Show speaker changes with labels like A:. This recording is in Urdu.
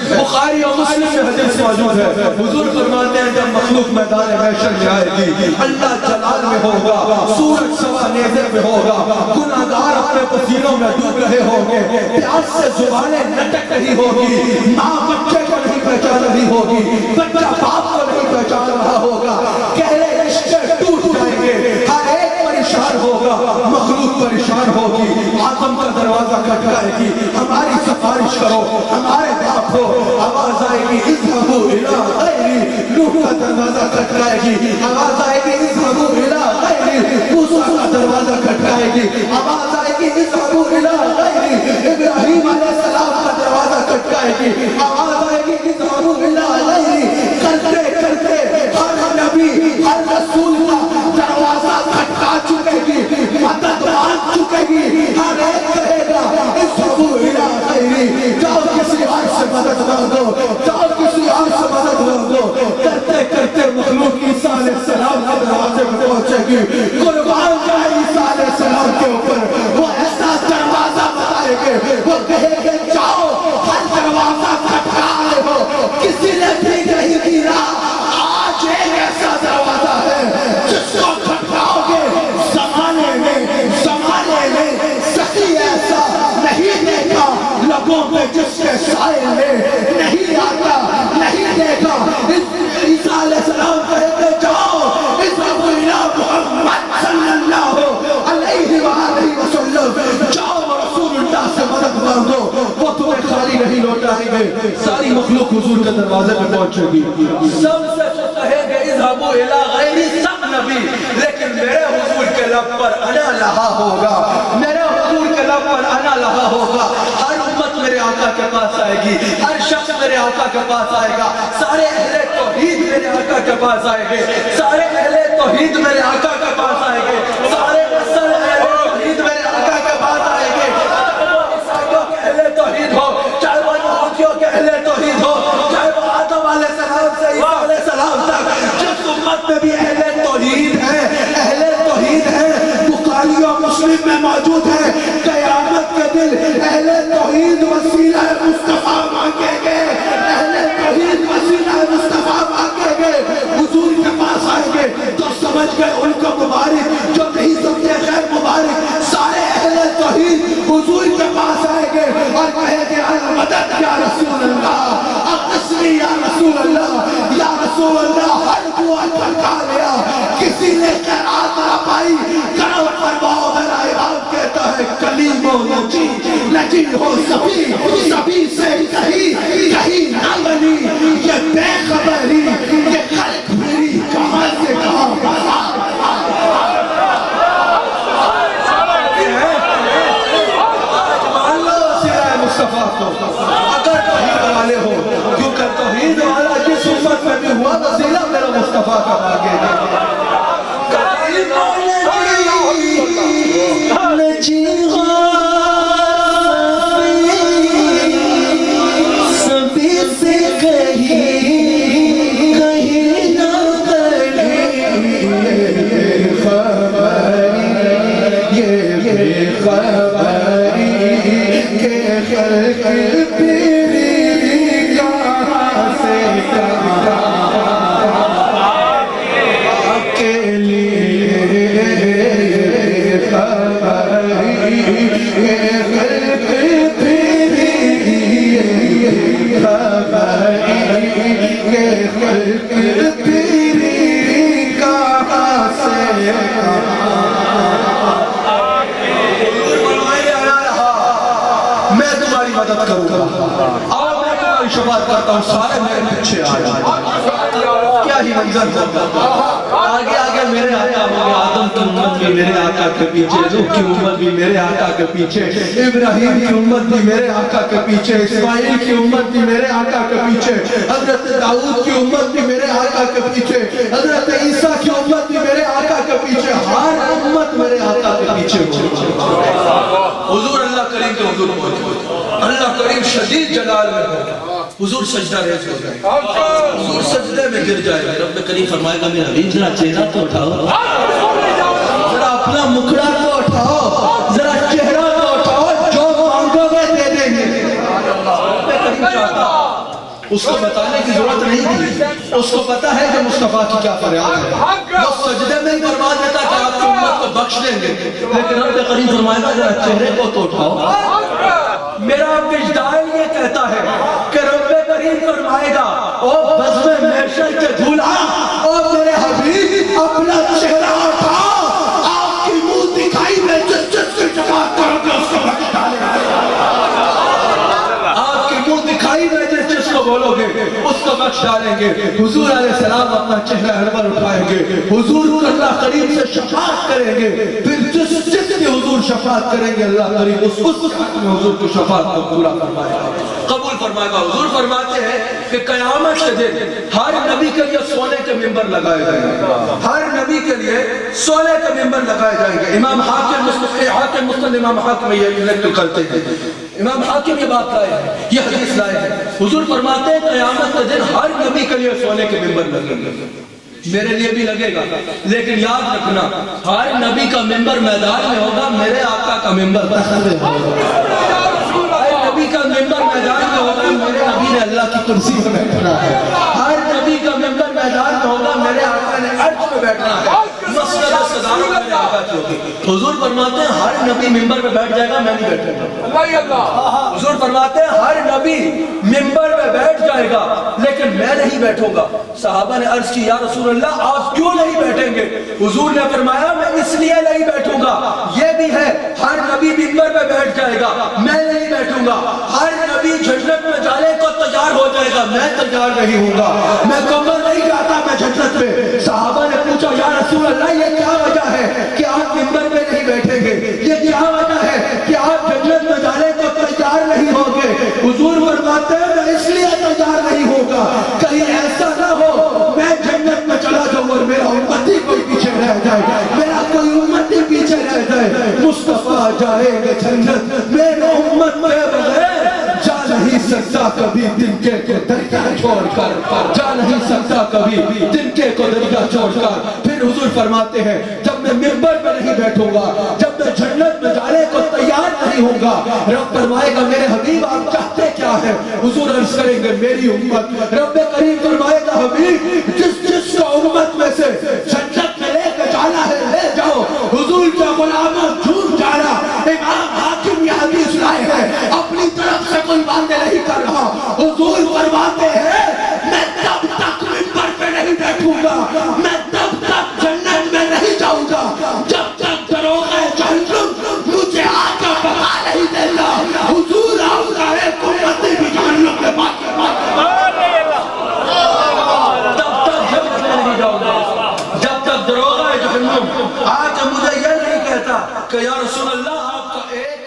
A: بخاری اور مسلم میں حدیث موجود ہے، حضور فرماتے ہیں جب مخلوق میدان محشر میں آئے گی، اللہ جلال میں ہوگا، سورج سوا نیزے میں ہوگا، گناہگار اپنے پسینوں میں ڈوب رہے ہوں گے، پیاس سے زبانیں لٹک رہی ہوگی، ماں بچے کو نہیں پہچان رہی ہوگی، بچہ باپ کو نہیں پہچان رہا ہوگا، گہرے رشتے ٹوٹ جائیں گے، ہر ایک پریشان ہوگا، مخلوق پریشان ہوگی، آدم کا دروازہ کھٹکائے گی، ہماری سفارش کرو، ہمارے باپ ہو، آواز آئے گی اذهبوا الى غیری، نوح کا دروازہ کھٹکائے گی، آواز آئے گی اذهبوا الى غیری، موسیٰ کا دروازہ کھٹکائے گی، آواز آئے گی اذهبوا الى غیری، ابراہیم علیہ السلام کا دروازہ کھٹکائے گی، آواز آئے گی اذهبوا الى غیری، کرتے کرتے ہر نبی ہر رسول کا دروازہ کھٹکا چکے گی، مدد مانگ چکے گی، ہر ایک کہے گا اذهبوا الى غیری، جاؤ کسی اور سے مدد مانگو، جاؤ کسی اور سے مدد مانگو، کرتے کرتے مخلوق عیسیٰ علیہ السلام کے دروازے میں پہنچے گی، قربان جائے عیسیٰ علیہ السلام کے اوپر، وہ ایسا دروازہ بتائے گے، وہ کہے گے جاؤ ہر دروازہ کھٹکا رہے ہو، کسی نے بھی نہیں گرا، آج ایک ایسا دروازہ ہے جس کو کھٹکاؤ گے، زمانے میں سخی ایسا نہیں دیکھا، لبوں پہ جس کے سائے میں نہیں آتا، نہیں دیکھا، عیسیٰ علیہ السلام کہتے جاؤ اذهبوا الى محمد صلی اللہ علیہ وآلہ وسلم، جاؤ رسول اللہ سے مدد مانگو، وہ تمہیں خالی نہیں لوٹائیں گے، ساری مخلوق حضور کے دروازے پہ پہنچے گی، سب سے تو کہیں گے اذهبوا الى غیری، سب نبی، لیکن میرے حضور کے لب پر انا لہا ہوگا، میرے حضور کے لب پر انا لہا ہوگا، ہر امت میرے آقا کے پاس آئے گی، ہر شخص میرے آقا کے پاس آئے گا، سارے اہل توحید میرے آقا کے پاس آئے گے، سارے اہل توحید میرے آقا کے پاس آئے گے، سارے نسل اہل توحید میرے آقا کے پاس آئے گے، چاہے وہ عیسائیوں کے اہل توحید ہو، چاہے وہ یہودیوں کے اہل توحید ہو، چاہے وہ آدم علیہ السلام سے عیسیٰ علیہ السلام تک، جس امت میں بھی اہل توحید ہیں، بخاری و مسلم میں موجود ہے، قیامت کے دن اہل توحید وسیلہ مصطفیٰ مانگیں گے، اہل توحید وسیلہ مصطفیٰ مانگیں گے، حضور کے پاس آئیں گے تو سمجھ گئے ان کو مبارک، جو نہیں سمجھے خیر مبارک، سارے اہل توحید حضور کے پاس آئیں گے اور کہیں گے مدد یا رسول اللہ، اقسمی یا رسول اللہ، یا رسول اللہ، ہر دعا کھٹکا لیا، کسی نے خیرات نہ پائی، کرم فرماؤ، میرا امام کہتا ہے کلیم و نجی ہو سبھی سے کہیں نہ بنی، یہ بے خبری، یہ خلق میری کہاں سے کہاں بنا، اللہ وسیلہ مصطفیٰ کو اگر توحید والے ہو، کیونکہ توحید والا جس امت میں بھی ہوا وسیلہ میرا مصطفیٰ کا مانگے گا، نجی ہو سبھی سے کہیں نہ بنی، یہ خبری کہ خلق تیری کہاں سے کے لیے خبری کہ خلق تیری خبری کہ خلق تیری کہاں سے میں تمہاری مدد کروں گا، اور میں تمہاری شفاعت کرتا ہوں، سارے میرے پیچھے آئے، کیا ہی منظر ہوگا، آگے آگے میرے آقا ہوگے، آدم کی امت بھی میرے آقا کے پیچھے، نوح کی امت بھی میرے آقا کے پیچھے، ابراہیم کی امت بھی میرے آقا کے پیچھے، اسماعیل کی امت بھی میرے آقا کے پیچھے، حضرت داؤد کی امت بھی میرے آقا کے پیچھے، حضرت عیسیٰ کی امت بھی میرے آقا کے پیچھے، ہر امت میرے آقا کے پیچھے حضور اللہ کریم کے حضور پہنچے، اللہ کریم شدید جلال میں ہو، حضور سجدہ ریز ہو جائے، حضور سجدے میں گر جائے، رب کریم فرمائے گا میرا حبیب ذرا چہرہ تو اٹھاؤ، ذرا اپنا مکھڑا تو اٹھاؤ، ذرا چہرہ تو اٹھاؤ، جو مانگو گے دے دیں گے، رب کریم چاہتا اس کو بتانے کی ضرورت نہیں تھی، اس کو پتا ہے کہ مصطفیٰ کی کیا فریاد ہے، وہ سجدے میں ہی فرما دیتا کہ آپ کی امت کو بخش دیں گے، لیکن رب کریم فرمائے گا ذرا چہرے کو تو اٹھاؤ۔ میرا وجدان یہ کہتا ہے کہ رب کریم فرمائے گا او بزم محشر کے دھولا، او میرے حبیب اپنا چہرہ اٹھا، آپ کی منہ دکھائی میں جس جس کی شفاعت کرو گے اس کو بخش ڈالے گا، آپ کی منہ دکھائی میں جس جس کو بولو گے اس کو بخش ڈالیں گے۔ حضور علیہ السلام اپنا چہرہ انور اٹھائیں گے، حضور اللہ کریم سے شفاعت کریں گے، پھر جس جس کی حضور شفاعت کریں گے اللہ کریم اس حق میں حضور کو شفاعت کو پورا فرمائے گا، قبول فرمائے گا۔ حضور فرماتے ہیں کہ قیامت کے دن ہر نبی کے لیے سونے کے ممبر لگائے جائیں گے، ہر نبی کے لیے سونے کے ممبر لگائے جائیں گے۔ امام حاکم مسلم امام حاکم یہ نقل کرتے ہیں، امام حاکم یہ بات لائے ہیں، یہ حدیث لائے ہیں۔ حضور فرماتے ہیں قیامت کے دن ہر نبی کے لیے سونے کے ممبر لگیں گے، میرے لیے بھی لگے گا، لیکن یاد رکھنا ہر نبی کا ممبر میدان میں ہوگا، میرے آقا کا ممبر تخت میں ہوگا۔ ہر نبی کا ممبر میدان میں ہوگا، میرے نبی نے اللہ کی کرسی میں بیٹھنا ہے۔ ہر نبی کا ممبر میدان میں ہوگا، میرے آقا نے عرش میں بیٹھنا ہے۔ مسجد صدارت میرے آقا کی ہوگی۔ حضور فرماتے ہیں ہر نبی ممبر میں بیٹھ جائے گا، میں نہیں بیٹھوں گا۔ حضور فرماتے ہیں ہر نبی ممبر میں بیٹھ جائے گا لیکن میں نہیں بیٹھوں گا۔ صحابہ نے عرض کی یا رسول اللہ آپ کیوں نہیں بیٹھیں گے؟ حضور نے فرمایا میں اس لیے نہیں بیٹھوں گا، یہ بھی ہے ہر نبی ممبر میں بیٹھ جائے گا، میں نہیں بیٹھوں گا۔ ہر نبی جنت میں جانے کو تیار ہو جائے گا، میں تیار نہیں ہوں گا، میں کمر نہیں جاتا میں جنت میں۔ صحابہ نے پوچھا یا رسول اللہ یہ کیا وجہ ہے کہ آپ ممبر میں نہیں بیٹھیں گے، یہ کیا وجہ ہے کہ آپ جنت میں جانے کو تیار نہیں ہوں گے؟ حضور فرماتے ہیں میں اس لیے تیار نہیں ہوگا کہیں ایسا نہ ہو میں جنت میں چلا جاؤں اور میرا امتی کوئی پیچھے رہ جائے، میرا کوئی امتی پیچھے رہ جائے۔ مصطفیٰ جائیں گے جنت، میرے امت کے بغیر جا نہیں سکتا کبھی تنکے کو دریا چھوڑ کر، جا نہیں سکتا کبھی تنکے کو دریا چھوڑ کر۔ پھر حضور فرماتے ہیں جب میں ممبر میں نہیں بیٹھوں گا، جب میں جنت میں جانے کو تیار نہیں ہوں گا، رب فرمائے گا میرے حبیب آپ چاہتے کیا ہے؟ حضور عرض کریں گے میری امت۔ رب کریم فرمائے گا حبیب جس جس کو امت میں سے جنت میں لے کے جانا ہے لے جاؤ۔ حضور کا غلاموں جھوٹ جانا، امام حاکم یہ حدیث لائے ہیں، اپنی طرف سے کوئی باتیں نہیں کر رہا۔ حضور فرماتے ہیں میں تب تک ممبر پہ نہیں بیٹھوں گا، میں تب تک جنت میں نہیں جاؤں گا جب تک دروغہ جہنم مجھے آقا بتا نہیں دینا۔ حضور آپ کا ایک امتی بھی جہنم میں باقی تب تک جنت میں نہیں جاؤں گا جب تک دروغہ جہنم آج مجھے یہ نہیں کہتا کہ یا رسول اللہ آپ کا ایک